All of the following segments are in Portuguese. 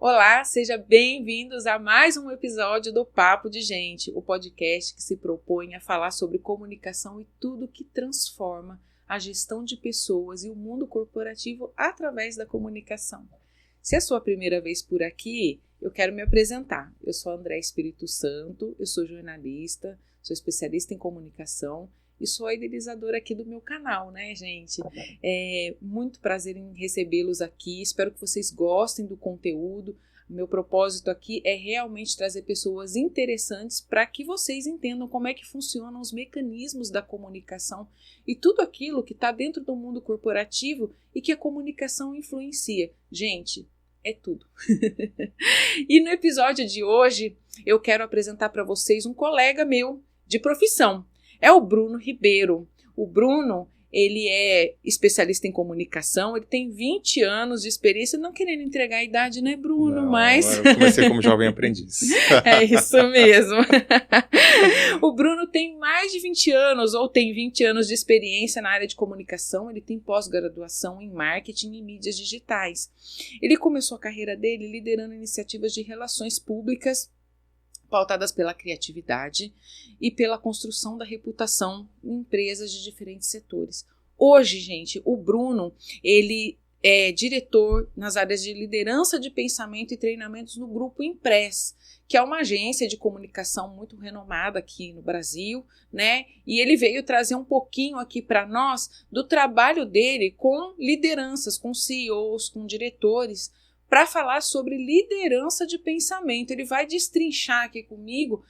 Olá, sejam bem-vindos a mais um episódio do Papo de Gente, o podcast que se propõe a falar sobre comunicação e tudo que transforma a gestão de pessoas e o mundo corporativo através da comunicação. Se é a sua primeira vez por aqui, eu quero me apresentar. Eu sou André Espírito Santo, eu sou jornalista, sou especialista em comunicação e sou a idealizadora aqui do meu canal, né, gente? É muito prazer em recebê-los aqui, espero que vocês gostem do conteúdo. O meu propósito aqui é realmente trazer pessoas interessantes para que vocês entendam como é que funcionam os mecanismos da comunicação e tudo aquilo que está dentro do mundo corporativo e que a comunicação influencia. Gente, é tudo. E no episódio de hoje, eu quero apresentar para vocês um colega meu de profissão. É o Bruno Ribeiro. O Bruno, ele é especialista em comunicação, ele tem 20 anos de experiência, não querendo entregar a idade, né, Bruno? Não, mas eu comecei como jovem aprendiz. É isso mesmo. O Bruno tem mais de 20 anos, ou tem 20 anos de experiência na área de comunicação, ele tem pós-graduação em marketing e mídias digitais. Ele começou a carreira dele liderando iniciativas de relações públicas, pautadas pela criatividade e pela construção da reputação em empresas de diferentes setores. Hoje, gente, o Bruno, ele é diretor nas áreas de liderança de pensamento e treinamentos no Grupo Impress, que é uma agência de comunicação muito renomada aqui no Brasil, né? E ele veio trazer um pouquinho aqui para nós do trabalho dele com lideranças, com CEOs, com diretores, para falar sobre liderança de pensamento. Ele vai destrinchar aqui comigo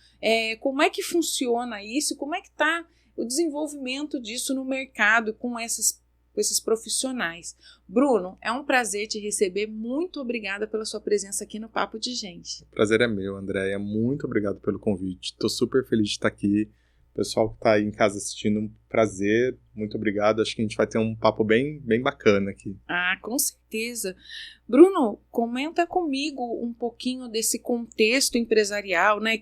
como é que funciona isso, como é que está o desenvolvimento disso no mercado com esses profissionais. Bruno, é um prazer te receber. Muito obrigada pela sua presença aqui no Papo de Gente. O prazer é meu, Andréia. Muito obrigado pelo convite. Estou super feliz de estar aqui. O pessoal que está aí em casa assistindo, um prazer. Muito obrigado. Acho que a gente vai ter um papo bem bacana aqui. Ah, com certeza. Bruno, comenta comigo um pouquinho desse contexto empresarial, né?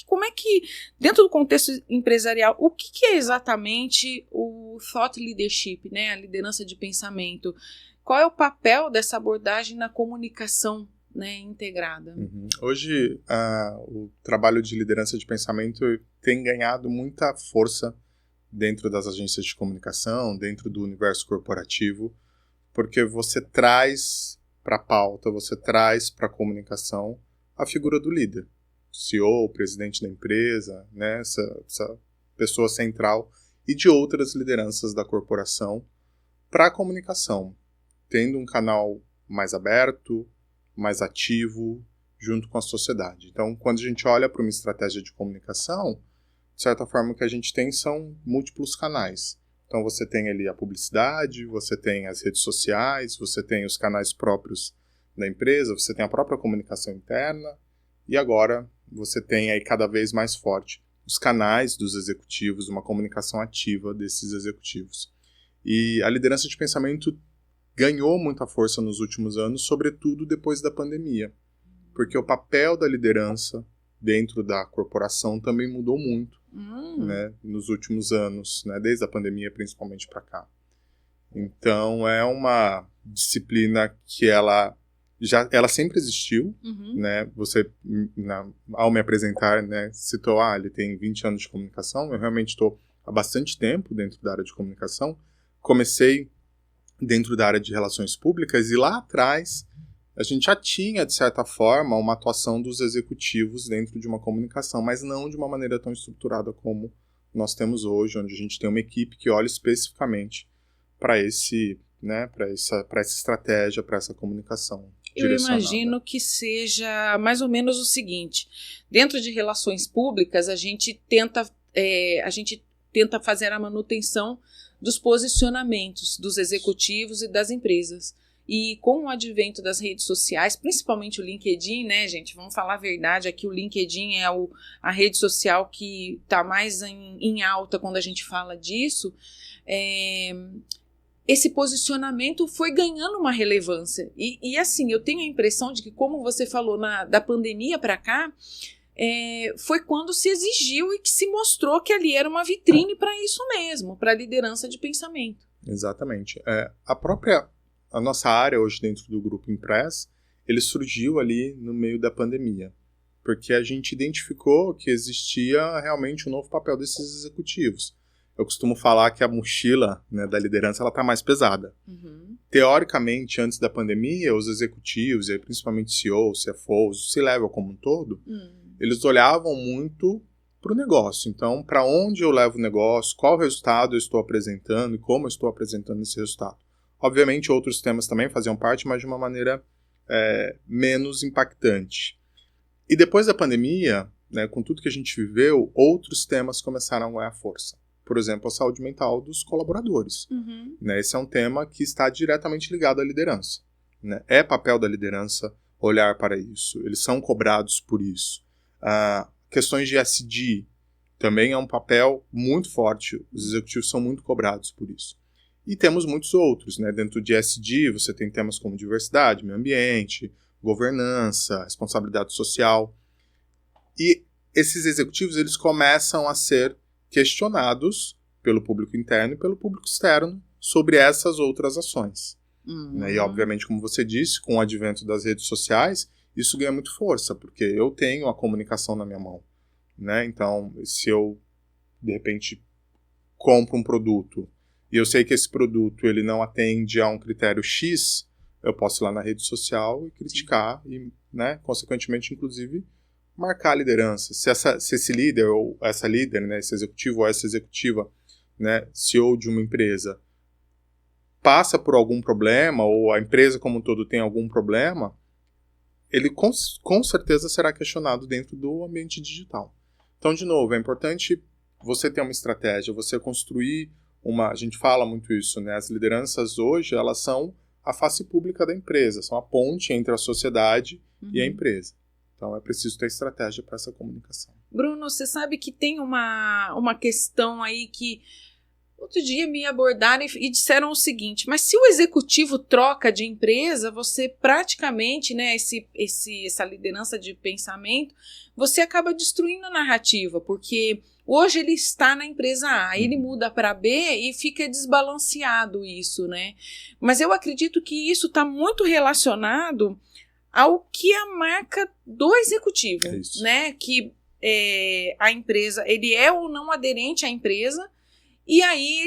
Como é que, dentro do contexto empresarial, o que é exatamente o thought leadership, né? A liderança de pensamento? Qual é o papel dessa abordagem na comunicação, né, integrada? Hoje, o trabalho de liderança de pensamento tem ganhado muita força dentro das agências de comunicação, dentro do universo corporativo, porque você traz para a pauta, você traz para a comunicação a figura do líder, CEO, presidente da empresa, né, essa pessoa central e de outras lideranças da corporação para a comunicação, tendo um canal mais aberto, mais ativo, junto com a sociedade. Então, quando a gente olha para uma estratégia de comunicação, de certa forma o que a gente tem são múltiplos canais. Então, você tem ali a publicidade, você tem as redes sociais, você tem os canais próprios da empresa, você tem a própria comunicação interna e agora você tem aí cada vez mais forte os canais dos executivos, uma comunicação ativa desses executivos. E a liderança de pensamento ganhou muita força nos últimos anos, sobretudo depois da pandemia, porque o papel da liderança dentro da corporação também mudou muito, né, nos últimos anos, né, desde a pandemia principalmente para cá. Então é uma disciplina que ela sempre existiu, né? Você, ao me apresentar, né, citou, ele tem 20 anos de comunicação. Eu realmente estou há bastante tempo dentro da área de comunicação. Comecei dentro da área de relações públicas e lá atrás a gente já tinha, de certa forma, uma atuação dos executivos dentro de uma comunicação, mas não de uma maneira tão estruturada como nós temos hoje, onde a gente tem uma equipe que olha especificamente para essa estratégia, para essa comunicação. Eu imagino que seja mais ou menos o seguinte: dentro de relações públicas, a gente tenta fazer a manutenção dos posicionamentos dos executivos e das empresas. E com o advento das redes sociais, principalmente o LinkedIn, né, gente? Vamos falar a verdade, aqui o LinkedIn é a rede social que está mais em alta quando a gente fala disso. Esse posicionamento foi ganhando uma relevância. E assim, eu tenho a impressão de que, como você falou, da pandemia para cá, foi quando se exigiu e que se mostrou que ali era uma vitrine para isso mesmo, para a liderança de pensamento. Exatamente. A nossa área hoje dentro do Grupo Impress, ele surgiu ali no meio da pandemia, porque a gente identificou que existia realmente um novo papel desses executivos. Eu costumo falar que a mochila, né, da liderança está mais pesada. Teoricamente, antes da pandemia, os executivos, e aí principalmente CEOs, CFOs, o C-Level como um todo, eles olhavam muito para o negócio. Então, para onde eu levo o negócio, qual resultado eu estou apresentando e como eu estou apresentando esse resultado. Obviamente, outros temas também faziam parte, mas de uma maneira menos impactante. E depois da pandemia, né, com tudo que a gente viveu, outros temas começaram a ganhar força. Por exemplo, a saúde mental dos colaboradores. Né, esse é um tema que está diretamente ligado à liderança. Né? É papel da liderança olhar para isso. Eles são cobrados por isso. Questões de ESG também é um papel muito forte. Os executivos são muito cobrados por isso. E temos muitos outros. Né? Dentro de ESG, você tem temas como diversidade, meio ambiente, governança, responsabilidade social. E esses executivos eles começam a ser questionados pelo público interno e pelo público externo sobre essas outras ações. Né? E, obviamente, como você disse, com o advento das redes sociais, isso ganha muito força, porque eu tenho a comunicação na minha mão. Né? Então, se eu, de repente, compro um produto e eu sei que esse produto ele não atende a um critério X, eu posso ir lá na rede social e criticar e, né, consequentemente, inclusive, marcar a liderança. Se esse líder ou essa líder, né, esse executivo ou essa executiva, né, CEO de uma empresa, passa por algum problema ou a empresa como um todo tem algum problema, ele com certeza será questionado dentro do ambiente digital. Então, de novo, é importante você ter uma estratégia, você construir a gente fala muito isso, né? As lideranças hoje, elas são a face pública da empresa, são a ponte entre a sociedade e a empresa. Então, é preciso ter estratégia para essa comunicação. Bruno, você sabe que tem uma questão aí que outro dia me abordaram e disseram o seguinte, mas se o executivo troca de empresa, você praticamente, né, essa liderança de pensamento, você acaba destruindo a narrativa, porque hoje ele está na empresa A, ele muda para B e fica desbalanceado isso, né? Mas eu acredito que isso está muito relacionado ao que a marca do executivo, né? Que a empresa, ele é ou não aderente à empresa, e aí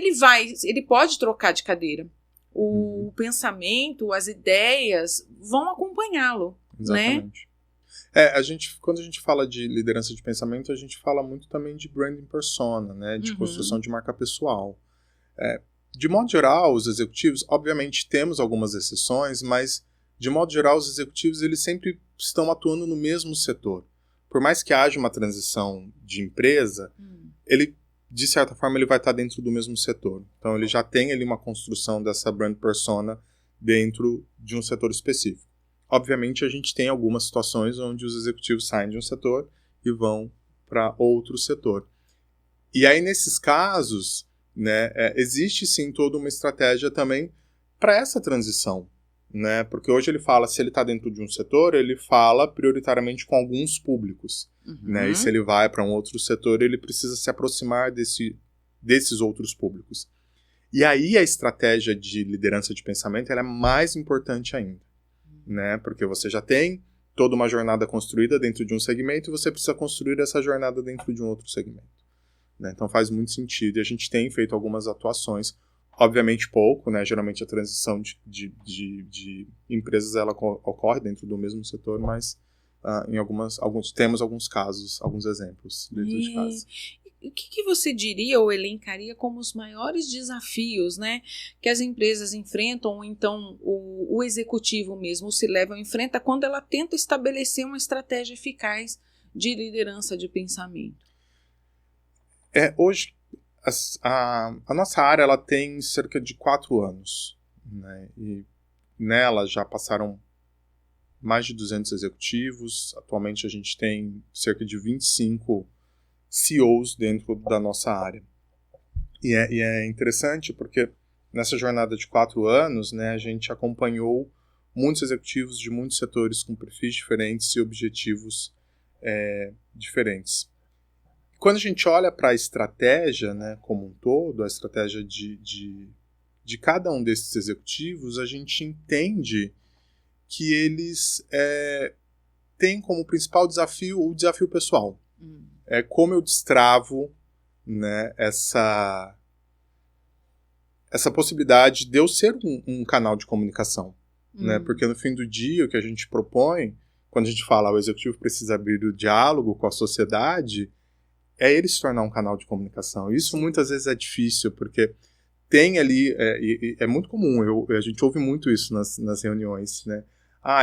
ele pode trocar de cadeira. O pensamento, as ideias vão acompanhá-lo. Exatamente. Né? Quando a gente fala de liderança de pensamento, a gente fala muito também de branding persona, né? De construção de marca pessoal. De modo geral, os executivos, obviamente temos algumas exceções, mas de modo geral os executivos eles sempre estão atuando no mesmo setor. Por mais que haja uma transição de empresa, ele de certa forma, ele vai estar dentro do mesmo setor. Então, ele já tem ali uma construção dessa brand persona dentro de um setor específico. Obviamente, a gente tem algumas situações onde os executivos saem de um setor e vão para outro setor. E aí, nesses casos, né, existe sim toda uma estratégia também para essa transição. Né? Porque hoje ele fala, se ele está dentro de um setor, ele fala prioritariamente com alguns públicos. Né? E se ele vai para um outro setor, ele precisa se aproximar desses outros públicos. E aí a estratégia de liderança de pensamento ela é mais importante ainda. Né? Porque você já tem toda uma jornada construída dentro de um segmento e você precisa construir essa jornada dentro de um outro segmento. Né? Então faz muito sentido e a gente tem feito algumas atuações. Obviamente pouco, né? Geralmente a transição de empresas ela ocorre dentro do mesmo setor, mas temos alguns casos, alguns exemplos dentro de casa. O que você diria ou elencaria como os maiores desafios, né, que as empresas enfrentam, ou então o executivo mesmo, o C-Level enfrenta quando ela tenta estabelecer uma estratégia eficaz de liderança de pensamento? Hoje, a nossa área ela tem cerca de 4 anos, né? E nela já passaram mais de 200 executivos. Atualmente a gente tem cerca de 25 CEOs dentro da nossa área. E é interessante porque nessa jornada de 4 anos, né, a gente acompanhou muitos executivos de muitos setores com perfis diferentes e objetivos diferentes. Quando a gente olha para a estratégia, né, como um todo, a estratégia de cada um desses executivos, a gente entende que eles têm como principal desafio o desafio pessoal. É como eu destravo, né, essa possibilidade de eu ser um canal de comunicação. Né? Porque no fim do dia, o que a gente propõe, quando a gente fala o executivo precisa abrir o diálogo com a sociedade, é ele se tornar um canal de comunicação. Isso muitas vezes é difícil, porque tem ali, é muito comum, a gente ouve muito isso nas reuniões, né?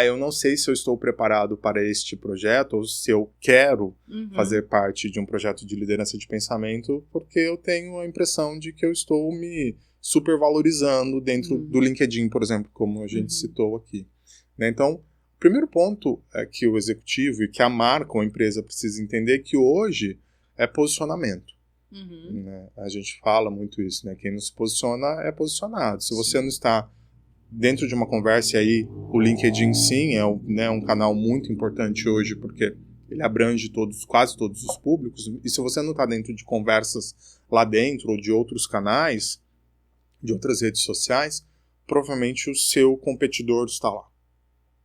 Eu não sei se eu estou preparado para este projeto, ou se eu quero fazer parte de um projeto de liderança de pensamento, porque eu tenho a impressão de que eu estou me supervalorizando dentro do LinkedIn, por exemplo, como a gente citou aqui. Né? Então, o primeiro ponto é que o executivo e que a marca ou a empresa precisa entender que hoje é posicionamento. Né? A gente fala muito isso, né? Quem não se posiciona é posicionado. Se você não está dentro de uma conversa, e aí o LinkedIn sim é um canal muito importante hoje, porque ele abrange quase todos os públicos, e se você não está dentro de conversas lá dentro, ou de outros canais, de outras redes sociais, provavelmente o seu competidor está lá.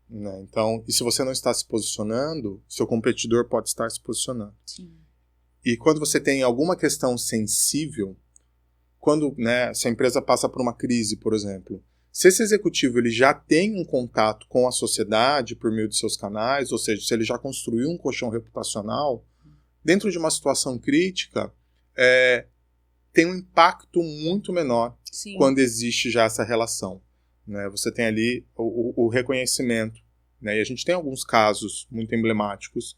Né? Então, e se você não está se posicionando, seu competidor pode estar se posicionando. Sim. E quando você tem alguma questão sensível, se a empresa passa por uma crise, por exemplo, se esse executivo ele já tem um contato com a sociedade por meio de seus canais, ou seja, se ele já construiu um colchão reputacional, dentro de uma situação crítica, tem um impacto muito menor quando existe já essa relação. Né? Você tem ali o reconhecimento. Né? E a gente tem alguns casos muito emblemáticos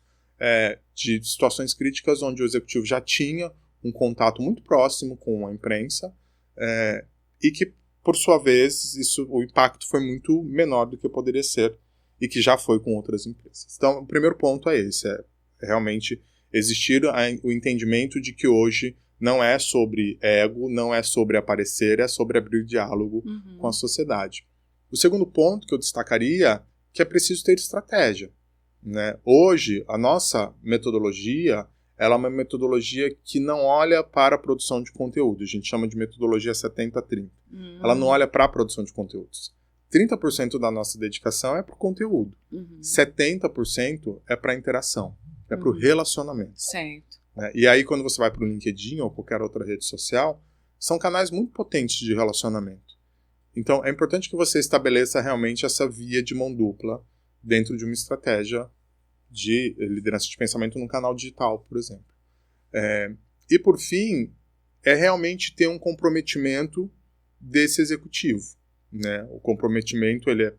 de situações críticas onde o executivo já tinha um contato muito próximo com a imprensa e que, por sua vez, o impacto foi muito menor do que poderia ser e que já foi com outras empresas. Então, o primeiro ponto é esse, realmente existir o entendimento de que hoje não é sobre ego, não é sobre aparecer, é sobre abrir diálogo com a sociedade. O segundo ponto que eu destacaria é que é preciso ter estratégia. Né? Hoje, a nossa metodologia ela é uma metodologia que não olha para a produção de conteúdo. A gente chama de metodologia 70-30. Ela não olha para a produção de conteúdos. 30% da nossa dedicação é para o conteúdo. 70% é para a interação, é para o relacionamento. Certo. Né? E aí, quando você vai para o LinkedIn ou qualquer outra rede social, são canais muito potentes de relacionamento. Então, é importante que você estabeleça realmente essa via de mão dupla dentro de uma estratégia de liderança de pensamento num canal digital, por exemplo. E, por fim, é realmente ter um comprometimento desse executivo. Né? O comprometimento ele é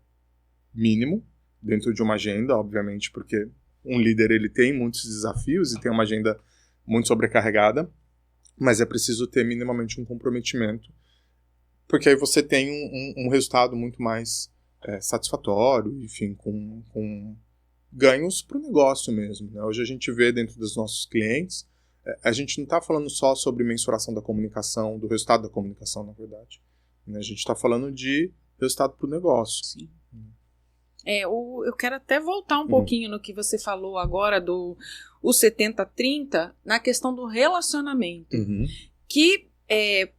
mínimo dentro de uma agenda, obviamente, porque um líder ele tem muitos desafios e tem uma agenda muito sobrecarregada, mas é preciso ter minimamente um comprometimento, porque aí você tem um resultado muito mais satisfatório, enfim, com ganhos para o negócio mesmo. Né? Hoje a gente vê dentro dos nossos clientes, a gente não está falando só sobre mensuração da comunicação, do resultado da comunicação, na verdade. Né? A gente está falando de resultado para o negócio. Sim. Eu quero até voltar um pouquinho no que você falou agora do 70-30, na questão do relacionamento. Que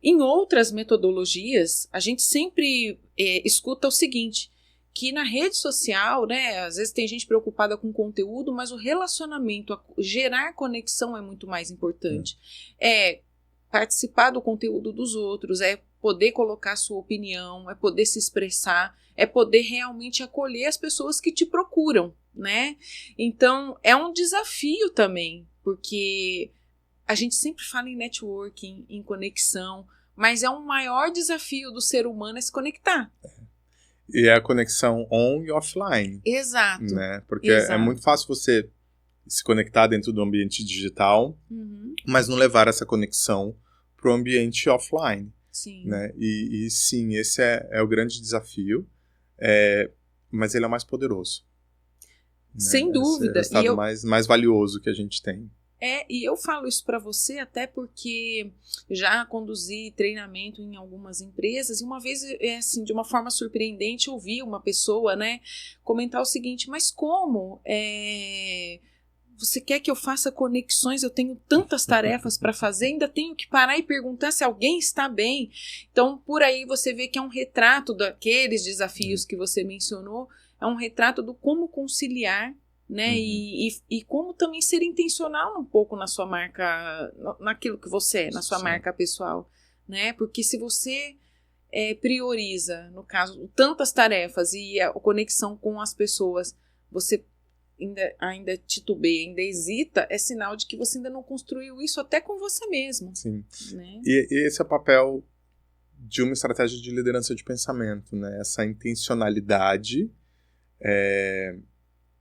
em outras metodologias, a gente sempre escuta o seguinte, que na rede social, né, às vezes tem gente preocupada com conteúdo, mas o relacionamento, gerar conexão é muito mais importante. Participar do conteúdo dos outros, poder colocar sua opinião, poder se expressar, poder realmente acolher as pessoas que te procuram, né? Então, é um desafio também, porque a gente sempre fala em networking, em conexão, mas é um maior desafio do ser humano se conectar. E é a conexão on e offline. Exato. Né? Porque é muito fácil você se conectar dentro do ambiente digital, mas não levar essa conexão para o ambiente offline. Sim. Né? E sim, esse é o grande desafio, mas ele é o mais poderoso. Sem né? dúvida. Esse é o estado mais valioso que a gente tem. E eu falo isso para você até porque já conduzi treinamento em algumas empresas e uma vez, assim, de uma forma surpreendente, ouvi uma pessoa, né, comentar o seguinte, mas como você quer que eu faça conexões? Eu tenho tantas tarefas para fazer, ainda tenho que parar e perguntar se alguém está bem. Então, por aí você vê que é um retrato daqueles desafios que você mencionou, é um retrato do como conciliar, né? E como também ser intencional um pouco na sua marca, naquilo que você é, na sua marca pessoal, né? Porque se você prioriza, no caso, tantas tarefas e a conexão com as pessoas, você ainda titubeia, ainda hesita, é sinal de que você ainda não construiu isso até com você mesmo. Sim. Né? E esse é o papel de uma estratégia de liderança de pensamento, né? Essa intencionalidade,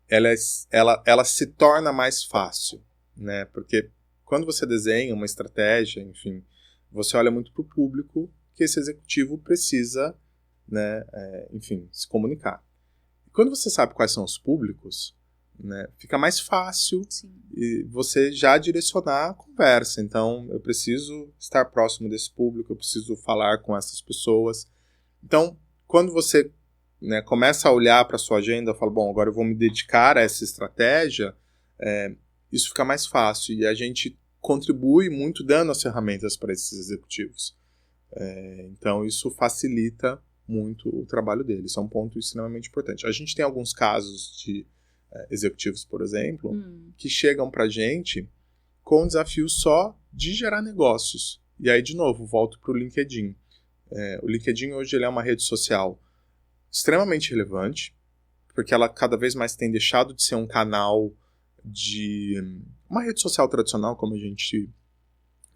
ela se torna mais fácil, né? Porque quando você desenha uma estratégia, enfim, você olha muito para o público que esse executivo precisa, né, enfim, se comunicar. E quando você sabe quais são os públicos, né, fica mais fácil e você já direcionar a conversa. Então, eu preciso estar próximo desse público, eu preciso falar com essas pessoas. Então, quando você, né, começa a olhar para a sua agenda, fala, bom, agora eu vou me dedicar a essa estratégia, isso fica mais fácil e a gente contribui muito dando as ferramentas para esses executivos. Então, isso facilita muito o trabalho deles. Isso é um ponto extremamente importante. A gente tem alguns casos de executivos, por exemplo, que chegam para a gente com o desafio só de gerar negócios. E aí, de novo, volto para o LinkedIn. O LinkedIn hoje ele é uma rede social extremamente relevante, porque ela cada vez mais tem deixado de ser um canal de uma rede social tradicional, como a gente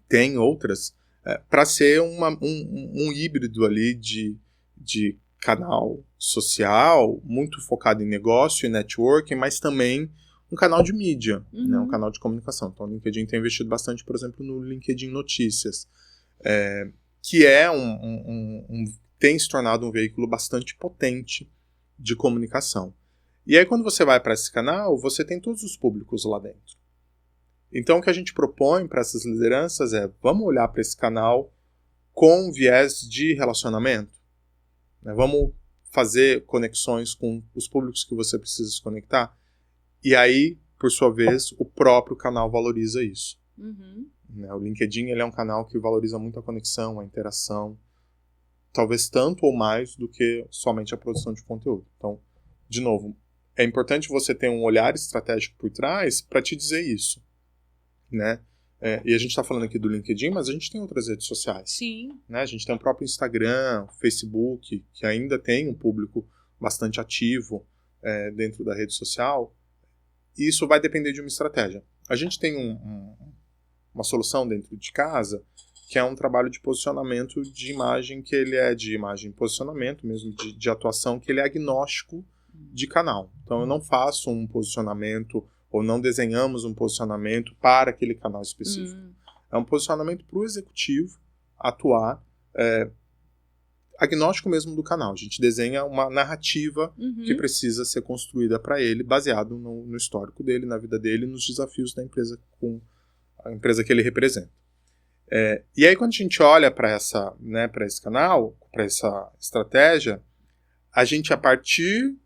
tem outras, para ser um híbrido ali de canal social, muito focado em negócio e networking, mas também um canal de mídia, né, um canal de comunicação. Então, o LinkedIn tem investido bastante, por exemplo, no LinkedIn Notícias, que tem se tornado um veículo bastante potente de comunicação. E aí, quando você vai para esse canal, você tem todos os públicos lá dentro. Então, o que a gente propõe para essas lideranças vamos olhar para esse canal com viés de relacionamento. Né? Vamos fazer conexões com os públicos que você precisa se conectar. E aí, por sua vez, o próprio canal valoriza isso. Né? O LinkedIn ele é um canal que valoriza muito a conexão, a interação, talvez tanto ou mais do que somente a produção de conteúdo. Então, de novo, é importante você ter um olhar estratégico por trás para te dizer isso. Né? E a gente está falando aqui do LinkedIn, mas a gente tem outras redes sociais. Sim. Né? A gente tem o próprio Instagram, Facebook, que ainda tem um público bastante ativo dentro da rede social. E isso vai depender de uma estratégia. A gente tem uma solução dentro de casa, que é um trabalho de posicionamento de imagem, que ele é de imagem e posicionamento, mesmo de atuação, que ele é agnóstico de canal. Então eu não faço um posicionamento ou não desenhamos um posicionamento para aquele canal específico. É um posicionamento para o executivo atuar agnóstico mesmo do canal. A gente desenha uma narrativa que precisa ser construída para ele, baseado no histórico dele, na vida dele, nos desafios da empresa, com a empresa que ele representa. E aí, quando a gente olha para esse canal, para essa estratégia, a gente, a partir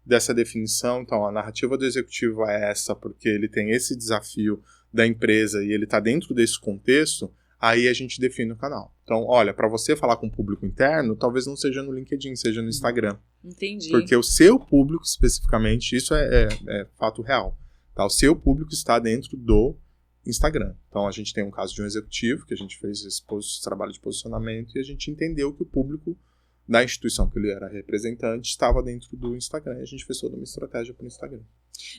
dessa definição, então a narrativa do executivo é essa, porque ele tem esse desafio da empresa e ele está dentro desse contexto, aí a gente define o canal. Então, olha, para você falar com o público interno, talvez não seja no LinkedIn, seja no Instagram. Entendi. Porque o seu público, especificamente, isso é fato real. Tá? O seu público está dentro do Instagram. Então, a gente tem um caso de um executivo, que a gente fez esse trabalho de posicionamento, e a gente entendeu que o público da instituição que ele era representante estava dentro do Instagram, e a gente fez toda uma estratégia para o Instagram.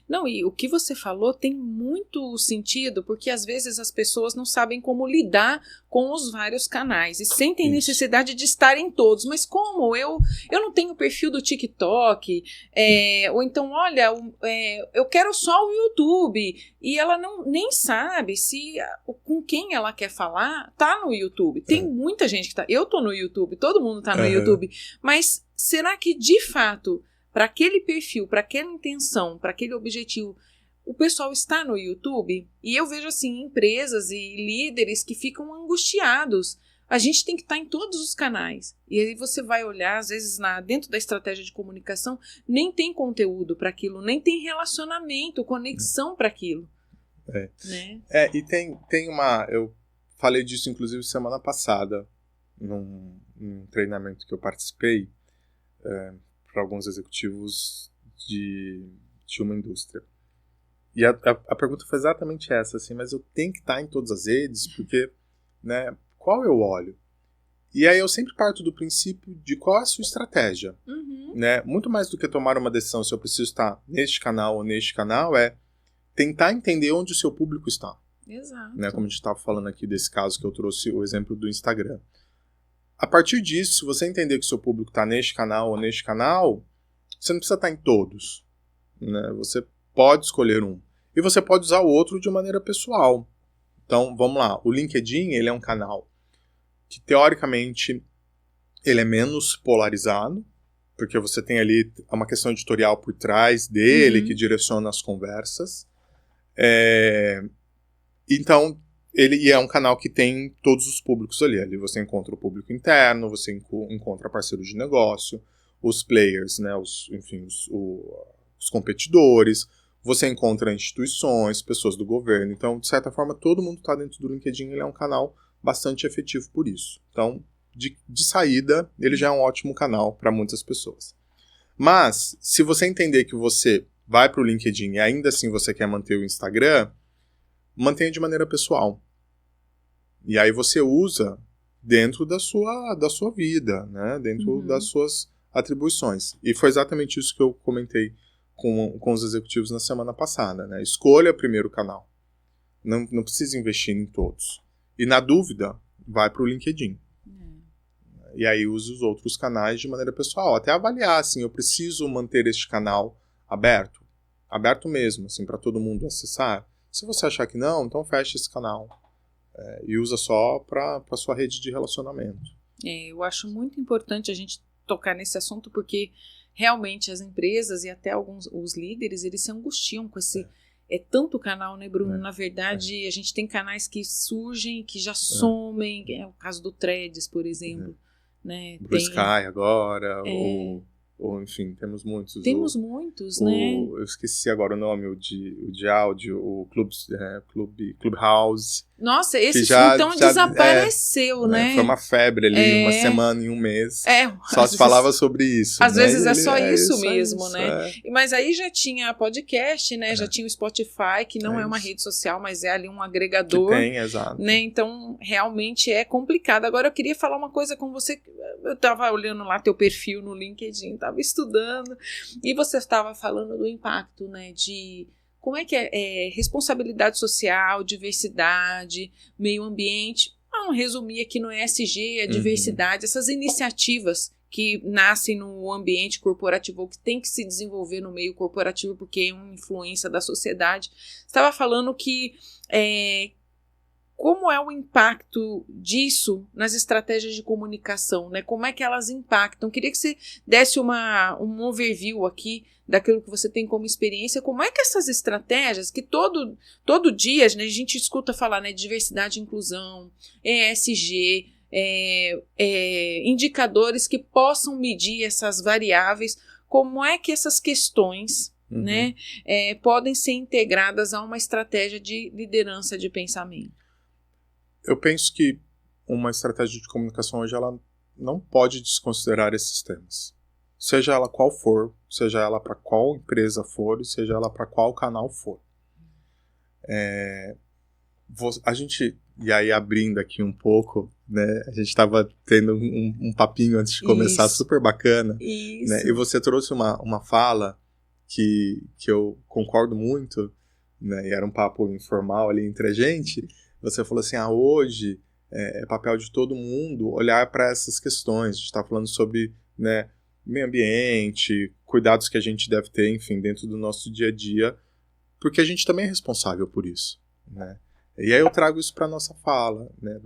Não, e o que você falou tem muito sentido, porque às vezes as pessoas não sabem como lidar com os vários canais e sentem necessidade de estar em todos. Mas como? Eu não tenho perfil do TikTok, ou então, olha, eu quero só o YouTube, e ela nem sabe se com quem ela quer falar tá no YouTube. Tem muita gente que tá. Eu tô no YouTube, todo mundo tá no YouTube, mas será que de fato, para aquele perfil, para aquela intenção, para aquele objetivo, o pessoal está no YouTube? E eu vejo assim, empresas e líderes que ficam angustiados. A gente tem que estar em todos os canais. E aí você vai olhar, às vezes, dentro da estratégia de comunicação, nem tem conteúdo para aquilo, nem tem relacionamento, conexão para aquilo. Né? E tem uma... Eu falei disso, inclusive, semana passada, num treinamento que eu participei, para alguns executivos de uma indústria. E a pergunta foi exatamente essa, assim, mas eu tenho que estar em todas as redes, porque, né, qual eu olho? E aí eu sempre parto do princípio de qual é a sua estratégia. Né? Muito mais do que tomar uma decisão se eu preciso estar neste canal ou neste canal, é tentar entender onde o seu público está. Exato. Né? Como a gente estava falando aqui desse caso que eu trouxe o exemplo do Instagram. A partir disso, se você entender que o seu público está neste canal ou neste canal, você não precisa estar em todos. Né? Você pode escolher um. E você pode usar o outro de maneira pessoal. Então, vamos lá. O LinkedIn, ele é um canal que, teoricamente, ele é menos polarizado, porque você tem ali uma questão editorial por trás dele, que direciona as conversas. Então, ele é um canal que tem todos os públicos ali. Ali você encontra o público interno, você encontra parceiros de negócio, os players, né, os competidores, você encontra instituições, pessoas do governo. Então, de certa forma, todo mundo está dentro do LinkedIn. Ele é um canal bastante efetivo por isso. Então, de saída, ele já é um ótimo canal para muitas pessoas. Mas, se você entender que você vai para o LinkedIn e ainda assim você quer manter o Instagram, mantenha de maneira pessoal. E aí você usa dentro da sua vida, né? Dentro das suas atribuições. E foi exatamente isso que eu comentei com os executivos na semana passada. Né? Escolha primeiro o canal. Não precisa investir em todos. E na dúvida, vai para o LinkedIn. E aí use os outros canais de maneira pessoal. Até avaliar, assim, eu preciso manter este canal aberto. Aberto mesmo, assim, para todo mundo acessar. Se você achar que não, então feche esse canal. E usa só para a sua rede de relacionamento. Eu acho muito importante a gente tocar nesse assunto, porque realmente as empresas e até os líderes, eles se angustiam com esse... É tanto canal, né, Bruno? Na verdade, a gente tem canais que surgem, que já somem. É o caso do Threads, por exemplo. Né? Blue Sky agora, ou enfim, temos muitos. Temos muitos, né? Eu esqueci agora o nome, o de áudio, o Clubhouse. Nossa, esse já desapareceu, né? Foi uma febre ali, uma semana em um mês. Só se falava sobre isso. Às vezes é só isso mesmo, né? Mas aí já tinha podcast, né? Já tinha o Spotify, que não é uma rede social, mas é ali um agregador. Que tem, exato. Né? Então, realmente é complicado. Agora, eu queria falar uma coisa com você. Eu estava olhando lá teu perfil no LinkedIn, estava estudando, e você estava falando do impacto, né? De como é que é responsabilidade social, diversidade, meio ambiente. Vamos resumir aqui no ESG, a diversidade, essas iniciativas que nascem no ambiente corporativo, que tem que se desenvolver no meio corporativo, porque é uma influência da sociedade. Você estava falando que como é o impacto disso nas estratégias de comunicação, né? Como é que elas impactam? Queria que você desse um overview aqui daquilo que você tem como experiência. Como é que essas estratégias, que todo dia, né, a gente escuta falar, né, diversidade e inclusão, ESG, indicadores que possam medir essas variáveis, como é que essas questões né, podem ser integradas a uma estratégia de liderança de pensamento? Eu penso que uma estratégia de comunicação hoje ela não pode desconsiderar esses temas. Seja ela qual for, seja ela para qual empresa for, seja ela para qual canal for. A gente, e aí abrindo aqui um pouco, né, a gente estava tendo um papinho antes de começar, super bacana. Né, e você trouxe uma fala que eu concordo muito, né, e era um papo informal ali entre a gente. Você falou assim, hoje é papel de todo mundo olhar para essas questões. A gente está falando sobre, né, meio ambiente, cuidados que a gente deve ter, enfim, dentro do nosso dia a dia, porque a gente também é responsável por isso. Né? E aí eu trago isso para a nossa fala. Né?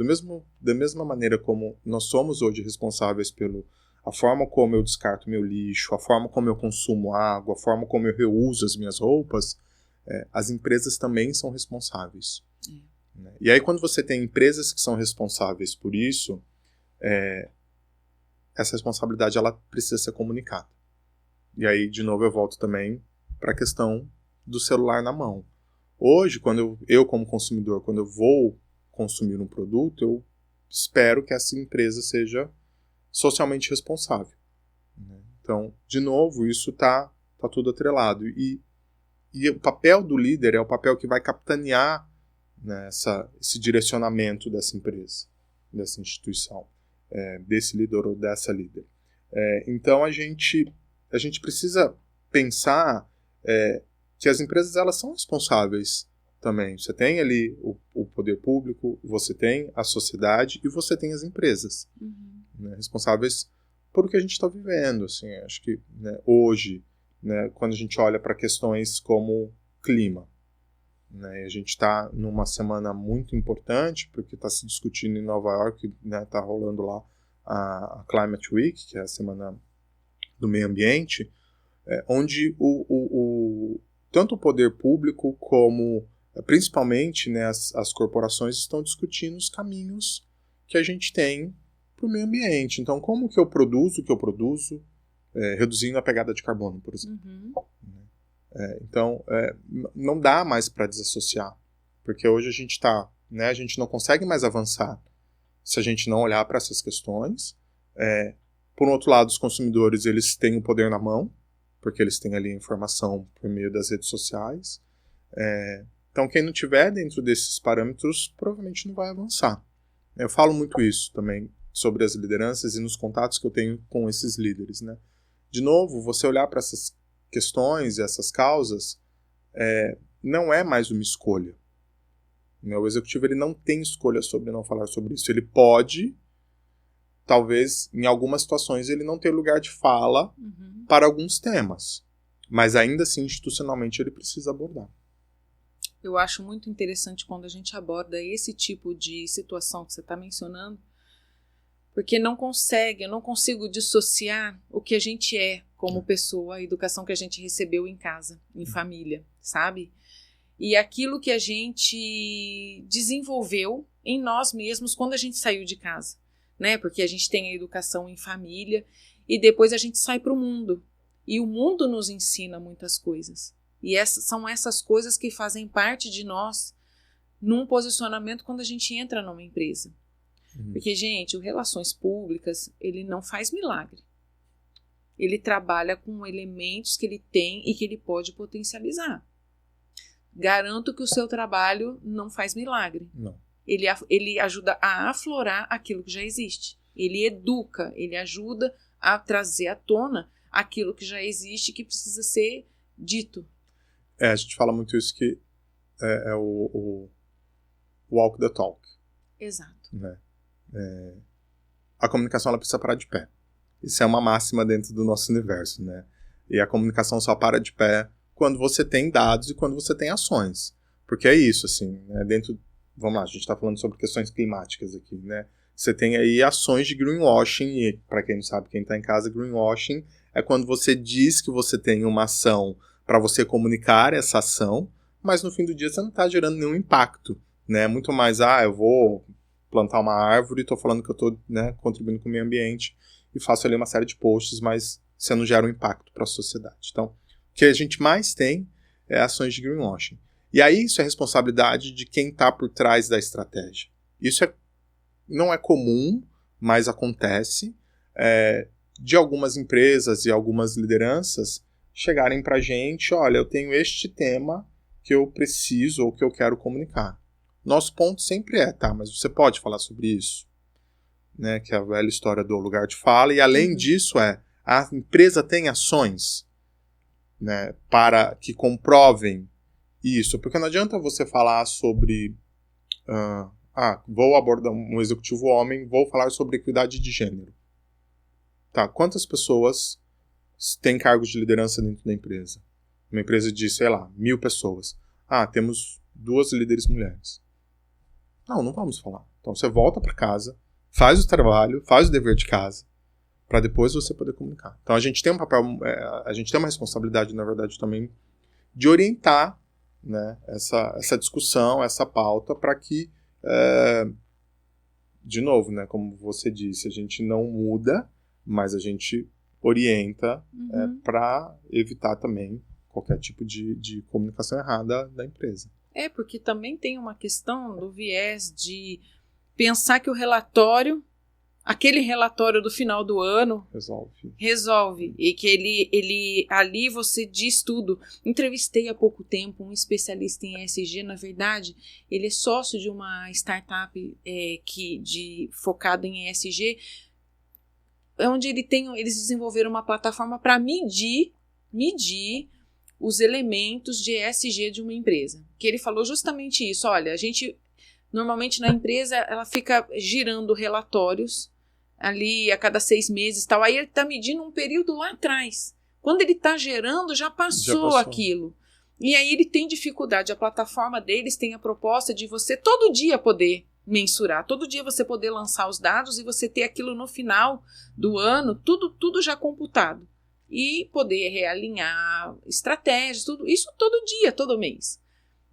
Da mesma maneira como nós somos hoje responsáveis a forma como eu descarto meu lixo, a forma como eu consumo água, a forma como eu reuso as minhas roupas, as empresas também são responsáveis. E aí quando você tem empresas que são responsáveis por isso, essa responsabilidade ela precisa ser comunicada. E aí de novo eu volto também para a questão do celular na mão. Hoje, quando eu como consumidor, quando eu vou consumir um produto, eu espero que essa empresa seja socialmente responsável. Então, de novo, isso está tá tudo atrelado. E o papel do líder é o papel que vai capitanear, né, esse direcionamento dessa empresa, dessa instituição, desse líder ou dessa líder. Então a gente precisa pensar que as empresas elas são responsáveis também. Você tem ali o poder público, você tem a sociedade e você tem as empresas, né, responsáveis por o que a gente está vivendo. Assim, acho que, né, hoje, né, quando a gente olha para questões como clima, né, a gente está numa semana muito importante porque está se discutindo em Nova York, né, está rolando lá a Climate Week, que é a semana do meio ambiente, onde tanto o poder público como principalmente, né, as corporações estão discutindo os caminhos que a gente tem para o meio ambiente. Então, como que eu produzo o que eu produzo, reduzindo a pegada de carbono, por exemplo. Então, não dá mais para desassociar, porque hoje a gente está, né, a gente não consegue mais avançar se a gente não olhar para essas questões. Por outro lado, os consumidores eles têm o poder na mão, porque eles têm ali a informação por meio das redes sociais. Então, quem não tiver dentro desses parâmetros, provavelmente não vai avançar. Eu falo muito isso também sobre as lideranças e nos contatos que eu tenho com esses líderes, né? De novo, você olhar para essas questões e essas causas, não é mais uma escolha. O executivo ele não tem escolha sobre não falar sobre isso. Ele pode, talvez, em algumas situações, ele não ter lugar de fala para alguns temas. Mas ainda assim, institucionalmente, ele precisa abordar. Eu acho muito interessante quando a gente aborda esse tipo de situação que você está mencionando, porque eu não consigo dissociar o que a gente é como pessoa, a educação que a gente recebeu em casa, em família, sabe? E aquilo que a gente desenvolveu em nós mesmos quando a gente saiu de casa, né? Porque a gente tem a educação em família e depois a gente sai para o mundo. E o mundo nos ensina muitas coisas. E são essas coisas que fazem parte de nós num posicionamento quando a gente entra numa empresa. Porque, gente, o Relações Públicas, ele não faz milagre. Ele trabalha com elementos que ele tem e que ele pode potencializar. Garanto que o seu trabalho não faz milagre. Não. Ele ajuda a aflorar aquilo que já existe. Ele educa, ele ajuda a trazer à tona aquilo que já existe e que precisa ser dito. A gente fala muito isso que é o walk the talk. Exato. Né? A comunicação ela precisa parar de pé. Isso é uma máxima dentro do nosso universo, né? E a comunicação só para de pé quando você tem dados e quando você tem ações. Porque é isso, assim, né? Vamos lá, a gente está falando sobre questões climáticas aqui, né? Você tem aí ações de greenwashing, e para quem não sabe, quem está em casa, greenwashing é quando você diz que você tem uma ação para você comunicar essa ação, mas no fim do dia você não está gerando nenhum impacto, né? Muito mais, eu vou plantar uma árvore, estou falando que eu estou, né, contribuindo com o meio ambiente e faço ali uma série de posts, mas você não gera um impacto para a sociedade. Então, o que a gente mais tem é ações de greenwashing. E aí isso é responsabilidade de quem está por trás da estratégia. Isso não é comum, mas acontece, de algumas empresas e algumas lideranças chegarem para a gente, olha, eu tenho este tema que eu preciso ou que eu quero comunicar. Nosso ponto sempre mas você pode falar sobre isso, né? Que é a velha história do lugar de fala. E além disso a empresa tem ações, né, para que comprovem isso. Porque não adianta você falar sobre vou abordar um executivo homem, vou falar sobre equidade de gênero. Tá, quantas pessoas têm cargos de liderança dentro da empresa? Uma empresa de, 1.000 pessoas. Temos 2 líderes mulheres. Não vamos falar. Então você volta para casa, faz o trabalho, faz o dever de casa, para depois você poder comunicar. Então a gente tem um papel, a gente tem uma responsabilidade, na verdade, também, de orientar, né, essa discussão, essa pauta, para que, de novo, né, como você disse, a gente não muda, mas a gente orienta para evitar também qualquer tipo de comunicação errada da empresa. Porque também tem uma questão do viés de pensar que o relatório aquele relatório do final do ano resolve. E que ele ali você diz tudo. Entrevistei há pouco tempo um especialista em ESG. Na verdade, ele é sócio de uma startup focada em ESG, onde eles desenvolveram uma plataforma para medir os elementos de ESG de uma empresa. Que ele falou justamente isso. Olha, a gente normalmente na empresa ela fica girando relatórios ali a cada 6 meses, tal. Aí ele está medindo um período lá atrás. Quando ele está gerando, já passou aquilo. E aí ele tem dificuldade. A plataforma deles tem a proposta de você todo dia poder mensurar, todo dia você poder lançar os dados e você ter aquilo no final do ano, tudo já computado. E poder realinhar estratégias, tudo isso todo dia, todo mês.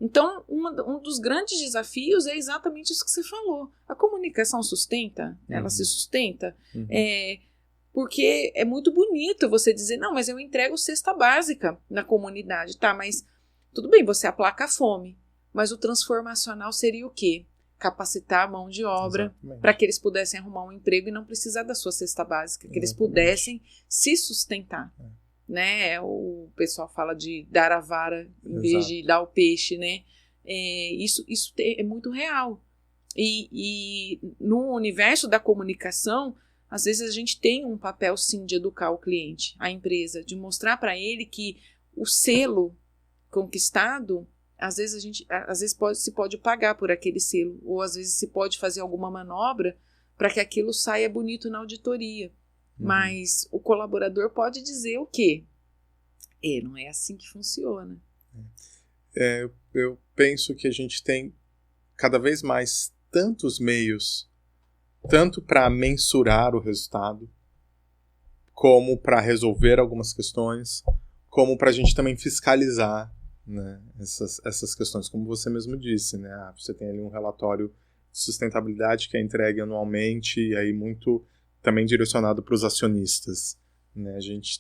Então, um dos grandes desafios é exatamente isso que você falou. A comunicação sustenta? Ela se sustenta? Porque é muito bonito você dizer, não, mas eu entrego cesta básica na comunidade, tá? Mas tudo bem, você aplaca a fome, mas o transformacional seria o quê? Capacitar a mão de obra para que eles pudessem arrumar um emprego e não precisar da sua cesta básica, que eles pudessem se sustentar. Né? O pessoal fala de dar a vara em vez de dar o peixe, né? Isso é muito real. E no universo da comunicação, às vezes a gente tem um papel sim de educar o cliente, a empresa, de mostrar para ele que o selo conquistado, às vezes se pode pagar por aquele selo, ou às vezes se pode fazer alguma manobra para que aquilo saia bonito na auditoria. Mas o colaborador pode dizer o quê? Não é assim que funciona. Eu penso que a gente tem cada vez mais tantos meios, tanto para mensurar o resultado, como para resolver algumas questões, como para a gente também fiscalizar, né, essas questões, como você mesmo disse, né? Você tem ali um relatório de sustentabilidade que é entregue anualmente, e aí muito também direcionado para os acionistas. Né? A gente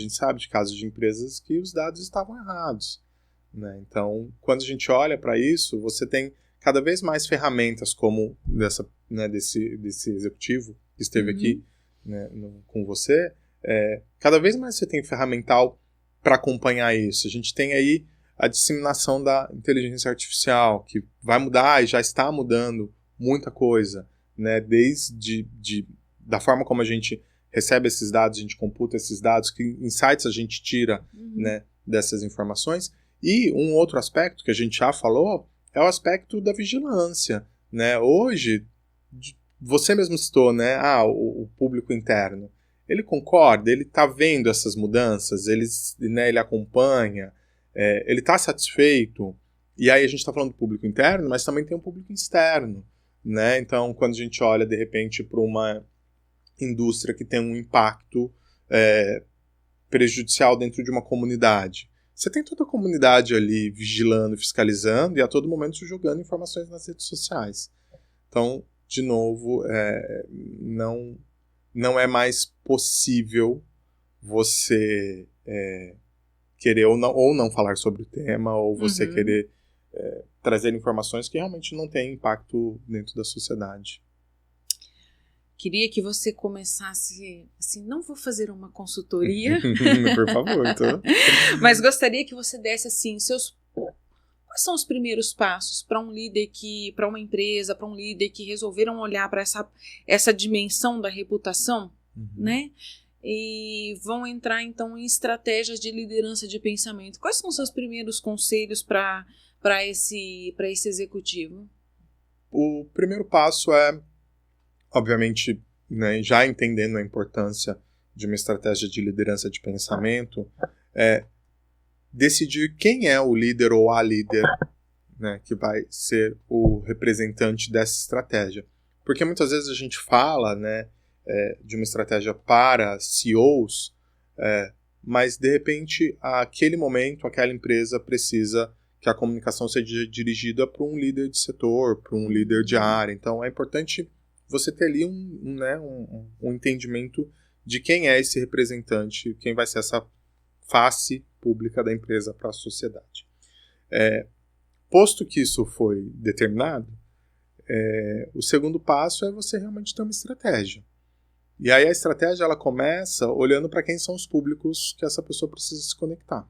sabe de casos de empresas que os dados estavam errados. Né? Então, quando a gente olha para isso, você tem cada vez mais ferramentas como desse executivo que esteve aqui, né, com você. Cada vez mais você tem ferramental para acompanhar isso. A gente tem aí a disseminação da inteligência artificial, que vai mudar e já está mudando muita coisa, né? Desde da forma como a gente recebe esses dados, a gente computa esses dados, que insights a gente tira, né, dessas informações. E um outro aspecto que a gente já falou é o aspecto da vigilância. Né? Hoje, você mesmo citou, né, o público interno. Ele concorda, ele está vendo essas mudanças, ele acompanha, ele está satisfeito. E aí a gente está falando do público interno, mas também tem um público externo. Né? Então, quando a gente olha, de repente, para uma indústria que tem um impacto prejudicial dentro de uma comunidade. Você tem toda a comunidade ali vigilando, fiscalizando e a todo momento jogando informações nas redes sociais. Então, de novo, não é mais possível você querer ou não falar sobre o tema, ou você querer trazer informações que realmente não têm impacto dentro da sociedade. Queria que você começasse, assim, não vou fazer uma consultoria. Por favor. Mas gostaria que você desse, assim, quais são os primeiros passos para um líder para uma empresa, para um líder que resolveram olhar para essa dimensão da reputação, né? E vão entrar, então, em estratégias de liderança de pensamento. Quais são os seus primeiros conselhos para esse executivo? O primeiro passo é, obviamente, né, já entendendo a importância de uma estratégia de liderança de pensamento, decidir quem é o líder ou a líder, né, que vai ser o representante dessa estratégia. Porque muitas vezes a gente fala, né, de uma estratégia para CEOs, mas de repente, aquele momento, aquela empresa precisa que a comunicação seja dirigida para um líder de setor, para um líder de área. Então é importante você ter ali um entendimento de quem é esse representante, quem vai ser essa face pública da empresa para a sociedade. Posto que isso foi determinado, o segundo passo é você realmente ter uma estratégia. E aí a estratégia ela começa olhando para quem são os públicos que essa pessoa precisa se conectar.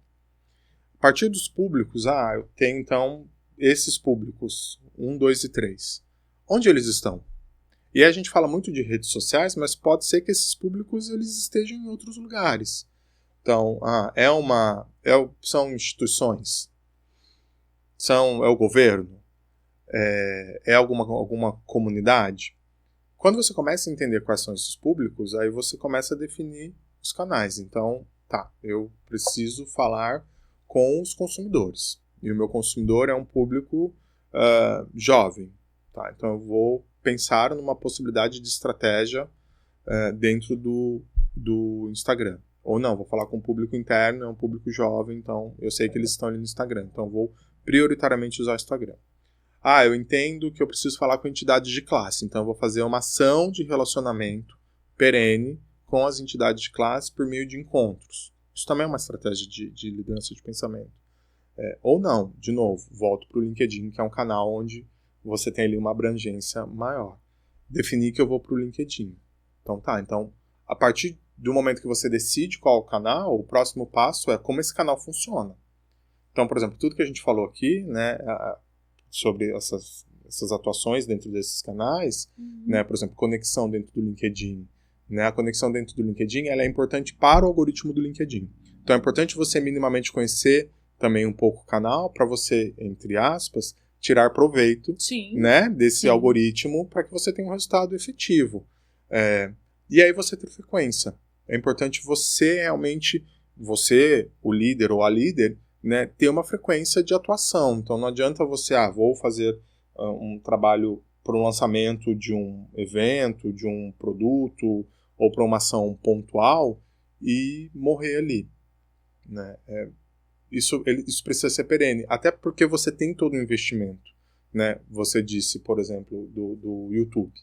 A partir dos públicos, eu tenho então esses públicos, 1, 2 e 3. Onde eles estão? E aí a gente fala muito de redes sociais, mas pode ser que esses públicos eles estejam em outros lugares. Então, são instituições? É o governo? É alguma comunidade? Quando você começa a entender quais são esses públicos, aí você começa a definir os canais. Então, eu preciso falar com os consumidores. E o meu consumidor é um público jovem. Tá? Então, eu vou pensar numa possibilidade de estratégia dentro do Instagram. Ou não, vou falar com o público interno, é um público jovem, então eu sei que eles estão ali no Instagram. Então, eu vou prioritariamente usar o Instagram. Eu entendo que eu preciso falar com entidades de classe, então eu vou fazer uma ação de relacionamento perene com as entidades de classe por meio de encontros. Isso também é uma estratégia de liderança de pensamento. Ou não, de novo, volto para o LinkedIn, que é um canal onde você tem ali uma abrangência maior. Definir que eu vou para o LinkedIn. Então, a partir do momento que você decide qual é o canal, o próximo passo é como esse canal funciona. Então, por exemplo, tudo que a gente falou aqui, né, sobre essas atuações dentro desses canais, né, por exemplo, conexão dentro do LinkedIn. Né, a conexão dentro do LinkedIn ela é importante para o algoritmo do LinkedIn. Então é importante você minimamente conhecer também um pouco o canal para você, entre aspas, tirar proveito né, desse algoritmo para que você tenha um resultado efetivo. E aí você ter frequência. É importante você realmente, o líder ou a líder, né, ter uma frequência de atuação. Então não adianta você, vou fazer um trabalho para o lançamento de um evento, de um produto ou para uma ação pontual e morrer ali. Né? Isso precisa ser perene, até porque você tem todo o investimento. Né? Você disse, por exemplo, do YouTube.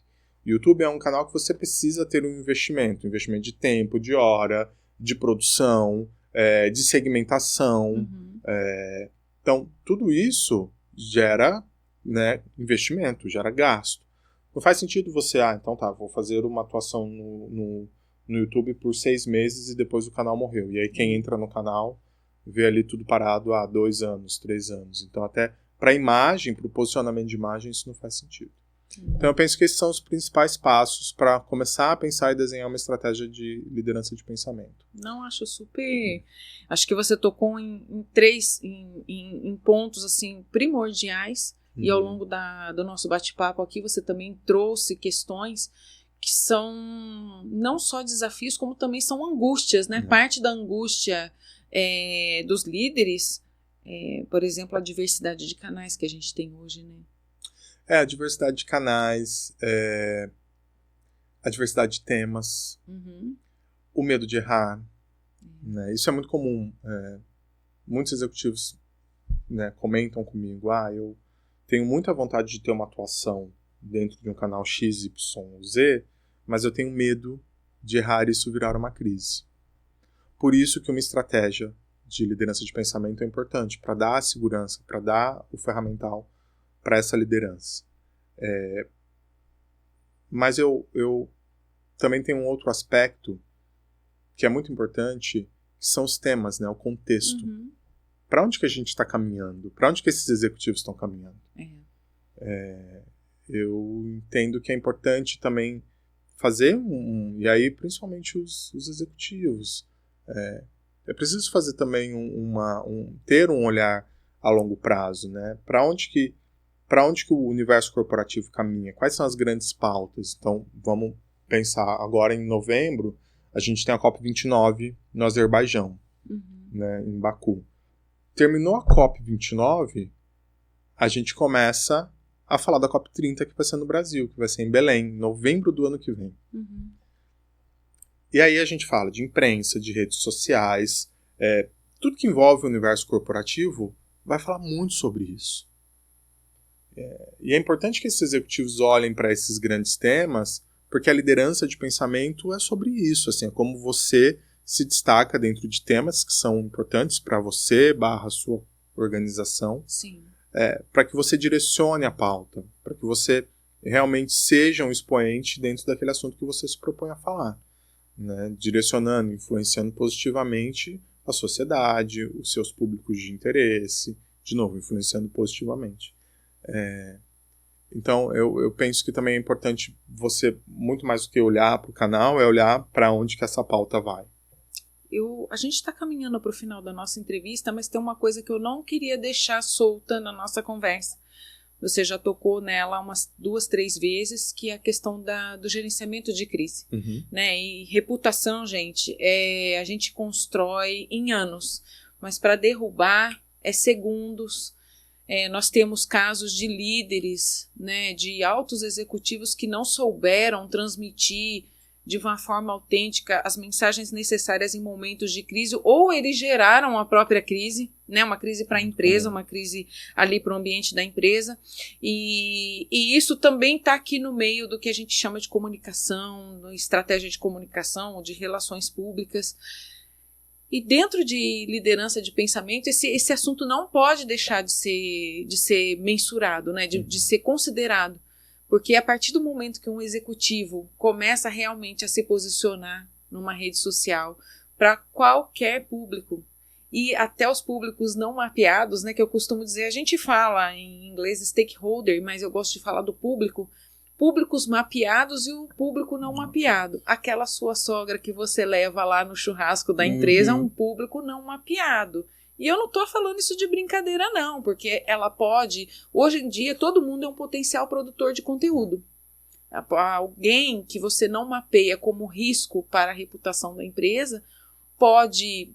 O YouTube é um canal que você precisa ter um investimento de tempo, de hora, de produção, de segmentação. Então, tudo isso gera, né, investimento, gera gasto. Não faz sentido você, vou fazer uma atuação no YouTube por 6 meses e depois o canal morreu. E aí quem entra no canal vê ali tudo parado há 2 anos, 3 anos. Então, até para a imagem, para o posicionamento de imagem, isso não faz sentido. Então, eu penso que esses são os principais passos para começar a pensar e desenhar uma estratégia de liderança de pensamento. Não, acho super... Acho que você tocou em pontos assim, primordiais. E ao longo do nosso bate-papo aqui, você também trouxe questões que são não só desafios, como também são angústias, né? Parte da angústia dos líderes, por exemplo, a diversidade de canais que a gente tem hoje, né? A diversidade de canais, a diversidade de temas, o medo de errar. Né? Isso é muito comum. Muitos executivos, né, comentam comigo, eu tenho muita vontade de ter uma atuação dentro de um canal XYZ, mas eu tenho medo de errar e isso virar uma crise. Por isso que uma estratégia de liderança de pensamento é importante, para dar a segurança, para dar o ferramental para essa liderança. Mas eu também tenho um outro aspecto que é muito importante, que são os temas, né, o contexto. Para onde que a gente está caminhando? Para onde que esses executivos estão caminhando? Eu entendo que é importante também fazer e aí principalmente os executivos. É preciso fazer também ter um olhar a longo prazo, né? Para onde que o universo corporativo caminha? Quais são as grandes pautas? Então, vamos pensar agora em novembro, a gente tem a COP29 no Azerbaijão, né, em Baku. Terminou a COP29, a gente começa a falar da COP30 que vai ser no Brasil, que vai ser em Belém, em novembro do ano que vem. E aí a gente fala de imprensa, de redes sociais, tudo que envolve o universo corporativo vai falar muito sobre isso. E é importante que esses executivos olhem para esses grandes temas, porque a liderança de pensamento é sobre isso, assim, é como você se destaca dentro de temas que são importantes para você, / sua organização, para que você direcione a pauta, para que você realmente seja um expoente dentro daquele assunto que você se propõe a falar, né? Direcionando, influenciando positivamente a sociedade, os seus públicos de interesse, de novo, influenciando positivamente. Então, eu penso que também é importante você, muito mais do que olhar para o canal, é olhar para onde que essa pauta vai. A gente está caminhando para o final da nossa entrevista, mas tem uma coisa que eu não queria deixar solta na nossa conversa. Você já tocou nela umas 2, 3 vezes, que é a questão do gerenciamento de crise. Uhum. Né? E reputação, gente, a gente constrói em anos, mas para derrubar é segundos. Nós temos casos de líderes, né, de altos executivos que não souberam transmitir de uma forma autêntica as mensagens necessárias em momentos de crise, ou eles geraram a própria crise, né, uma crise para a empresa, uma crise ali para o ambiente da empresa, e isso também está aqui no meio do que a gente chama de comunicação, estratégia de comunicação, de relações públicas. E dentro de liderança de pensamento, esse assunto não pode deixar de ser mensurado, né, de ser considerado. Porque a partir do momento que um executivo começa realmente a se posicionar numa rede social para qualquer público, e até os públicos não mapeados, né, que eu costumo dizer, a gente fala em inglês stakeholder, mas eu gosto de falar do público, públicos mapeados e o público não mapeado. Aquela sua sogra que você leva lá no churrasco da empresa é um público não mapeado. E eu não estou falando isso de brincadeira não, porque ela pode... Hoje em dia, todo mundo é um potencial produtor de conteúdo. Alguém que você não mapeia como risco para a reputação da empresa pode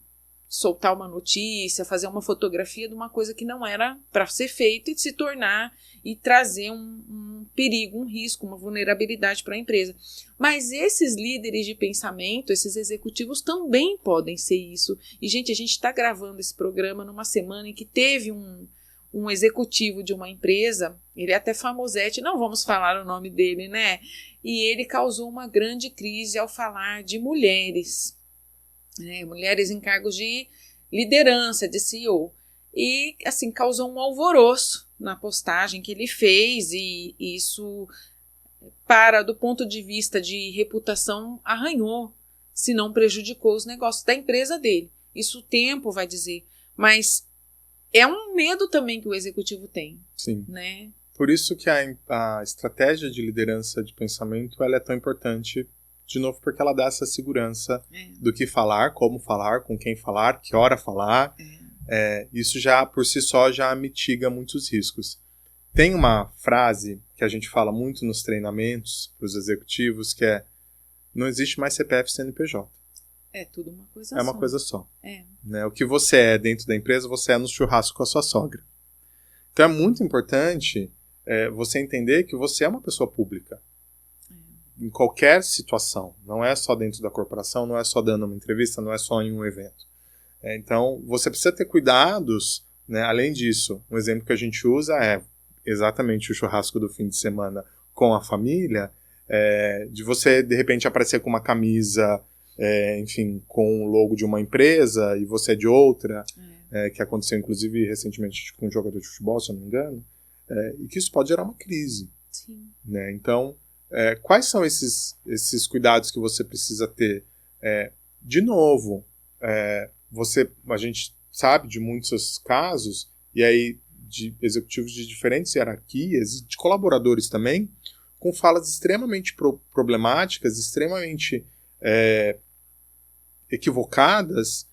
soltar uma notícia, fazer uma fotografia de uma coisa que não era para ser feita e se tornar e trazer um perigo, um risco, uma vulnerabilidade para a empresa. Mas esses líderes de pensamento, esses executivos também podem ser isso. E, gente, a gente está gravando esse programa numa semana em que teve um executivo de uma empresa, ele é até famosete, não vamos falar o nome dele, né? E ele causou uma grande crise ao falar de mulheres, né? Mulheres em cargos de liderança, de CEO. E, assim, causou um alvoroço na postagem que ele fez, e isso, do ponto de vista de reputação, arranhou, se não prejudicou os negócios da empresa dele. Isso o tempo vai dizer. Mas é um medo também que o executivo tem. Sim. Né? Por isso que a estratégia de liderança de pensamento ela é tão importante, de novo, porque ela dá essa segurança do que falar, como falar, com quem falar, que hora falar. Isso já, por si só, já mitiga muitos riscos. Tem uma frase que a gente fala muito nos treinamentos para os executivos, que é: não existe mais CPF e CNPJ. É tudo uma coisa só. É uma coisa só. Né? O que você é dentro da empresa, você é no churrasco com a sua sogra. Então é muito importante você entender que você é uma pessoa pública. Em qualquer situação. Não é só dentro da corporação, não é só dando uma entrevista, não é só em um evento. Então, você precisa ter cuidados, né? Além disso, um exemplo que a gente usa é exatamente o churrasco do fim de semana com a família, de você, de repente, aparecer com uma camisa, enfim, com o logo de uma empresa e você é de outra, que aconteceu, inclusive, recentemente com um jogador de futebol, se eu não me engano, e que isso pode gerar uma crise. Sim. Né? Então, quais são esses cuidados que você precisa ter? De novo, a gente sabe de muitos casos, e aí de executivos de diferentes hierarquias, e de colaboradores também, com falas extremamente problemáticas, extremamente equivocadas,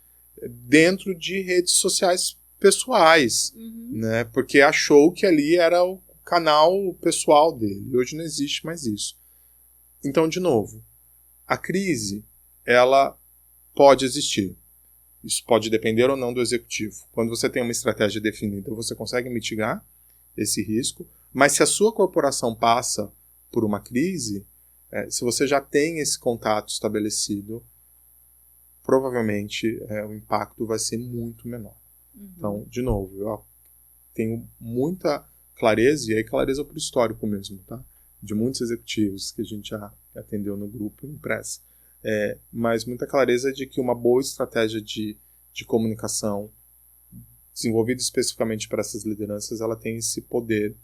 dentro de redes sociais pessoais, né? Porque achou que ali era o canal pessoal dele, e hoje não existe mais isso. Então, de novo, a crise, ela pode existir. Isso pode depender ou não do executivo. Quando você tem uma estratégia definida, você consegue mitigar esse risco, mas se a sua corporação passa por uma crise, se você já tem esse contato estabelecido, provavelmente o impacto vai ser muito menor. Então, de novo, eu tenho muita clareza, e aí clareza por histórico mesmo, tá? De muitos executivos que a gente já atendeu no grupo impresso. Mas muita clareza de que uma boa estratégia de comunicação desenvolvida especificamente para essas lideranças, ela tem esse poder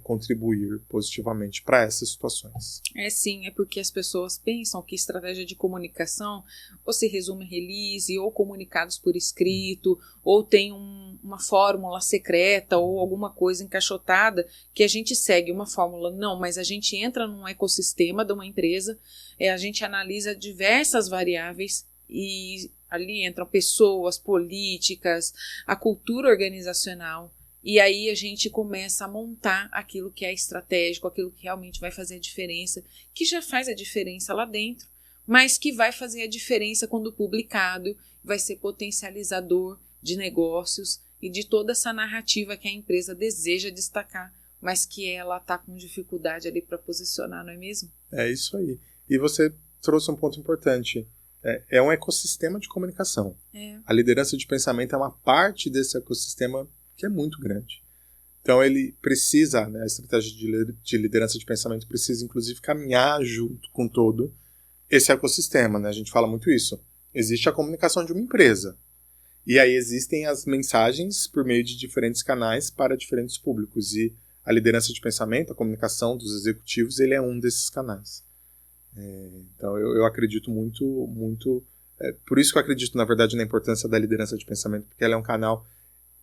contribuir positivamente para essas situações. Sim, é porque as pessoas pensam que estratégia de comunicação ou se resume a release, ou comunicados por escrito, ou tem uma fórmula secreta ou alguma coisa encaixotada que a gente segue uma fórmula. Não, mas a gente entra num ecossistema de uma empresa, a gente analisa diversas variáveis e ali entram pessoas, políticas, a cultura organizacional. E aí a gente começa a montar aquilo que é estratégico, aquilo que realmente vai fazer a diferença, que já faz a diferença lá dentro, mas que vai fazer a diferença quando publicado, vai ser potencializador de negócios e de toda essa narrativa que a empresa deseja destacar, mas que ela está com dificuldade ali para posicionar, não é mesmo? É isso aí. E você trouxe um ponto importante. É um ecossistema de comunicação. A liderança de pensamento é uma parte desse ecossistema que é muito grande. Então ele precisa, a estratégia de liderança de pensamento precisa inclusive caminhar junto com todo esse ecossistema, A gente fala muito isso. Existe a comunicação de uma empresa. E aí existem as mensagens por meio de diferentes canais para diferentes públicos. E a liderança de pensamento, a comunicação dos executivos, ele é um desses canais. Então eu acredito muito... por isso que eu acredito, na verdade, na importância da liderança de pensamento, porque ela é um canal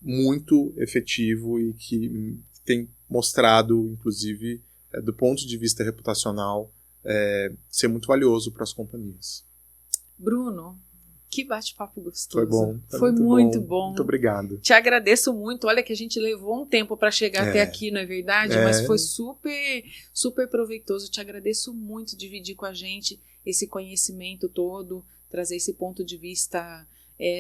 muito efetivo e que tem mostrado, inclusive, do ponto de vista reputacional, ser muito valioso para as companhias. Bruno, que bate-papo gostoso. Foi bom. Foi muito bom. Muito obrigado. Te agradeço muito. Olha que a gente levou um tempo para chegar até aqui, não é verdade? Mas foi super, super proveitoso. Te agradeço muito dividir com a gente esse conhecimento todo, trazer esse ponto de vista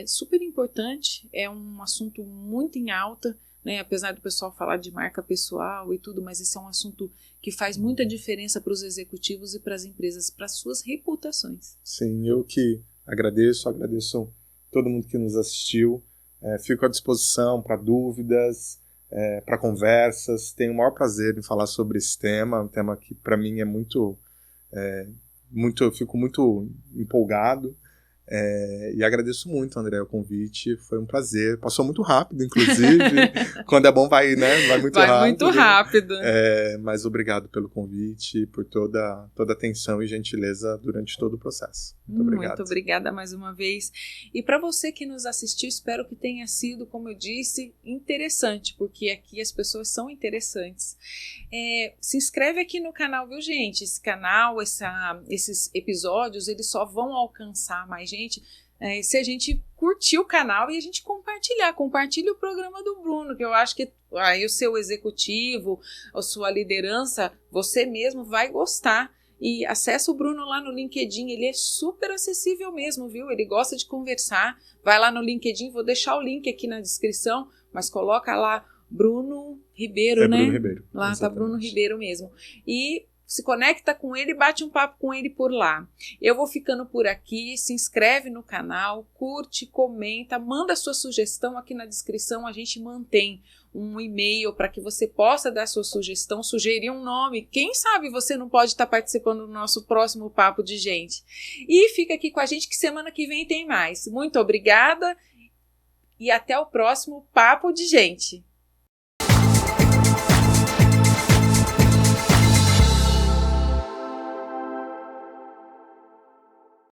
super importante. É um assunto muito em alta, apesar do pessoal falar de marca pessoal e tudo, mas esse é um assunto que faz muita diferença para os executivos e para as empresas, para as suas reputações. Sim, eu que agradeço todo mundo que nos assistiu. Fico à disposição para dúvidas, para conversas. Tenho o maior prazer em falar sobre esse tema, um tema que para mim é eu fico muito empolgado. E agradeço muito, André, o convite. Foi um prazer. Passou muito rápido, inclusive. Quando é bom, vai muito rápido. Vai muito rápido. Mas obrigado pelo convite, por toda a atenção e gentileza durante todo o processo. Muito obrigado. Muito obrigada mais uma vez. E para você que nos assistiu, espero que tenha sido, como eu disse, interessante, porque aqui as pessoas são interessantes. Se inscreve aqui no canal, viu, gente? Esse canal, esses episódios, eles só vão alcançar mais gente se a gente curtir o canal e a gente compartilha o programa do Bruno, que eu acho que aí o seu executivo, a sua liderança, você mesmo vai gostar. E acessa o Bruno lá no LinkedIn, ele é super acessível mesmo, viu? Ele gosta de conversar. Vai lá no LinkedIn, vou deixar o link aqui na descrição, mas coloca lá Bruno Ribeiro, né? Bruno Ribeiro. Lá exatamente. tá Bruno Ribeiro mesmo. E se conecta com ele, bate um papo com ele por lá. Eu vou ficando por aqui, se inscreve no canal, curte, comenta, manda sua sugestão aqui na descrição, a gente mantém um e-mail para que você possa dar sua sugestão, sugerir um nome. Quem sabe você não pode estar participando do nosso próximo Papo de Gente. E fica aqui com a gente que semana que vem tem mais. Muito obrigada e até o próximo Papo de Gente.